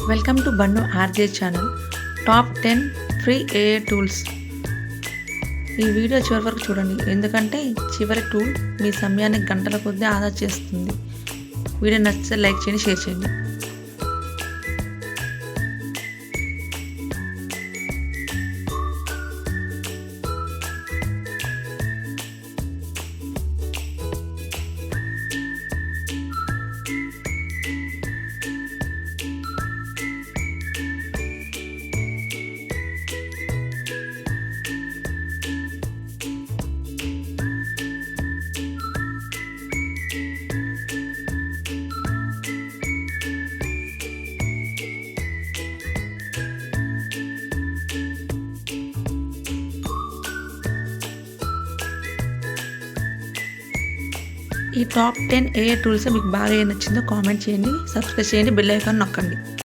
Welcome to Bannu RJ channel. Top 10 free AI tools. ఈ video చివరి వరకు చూడండి, ఎందుకంటే చివరి టూల్ మీ సమయాన్ని గంటల కొద్దీ ఆదా చేస్తుంది. వీడియో నచ్చితే లైక్ చేయండి, షేర్ చేయండి. ఈ టాప్ 10 ఏఐ టూల్స్ మీకు బాగా నచ్చిందో కామెంట్ చేయండి, సబ్స్క్రైబ్ చేయండి, బెల్ ఐకాన్ నొక్కండి.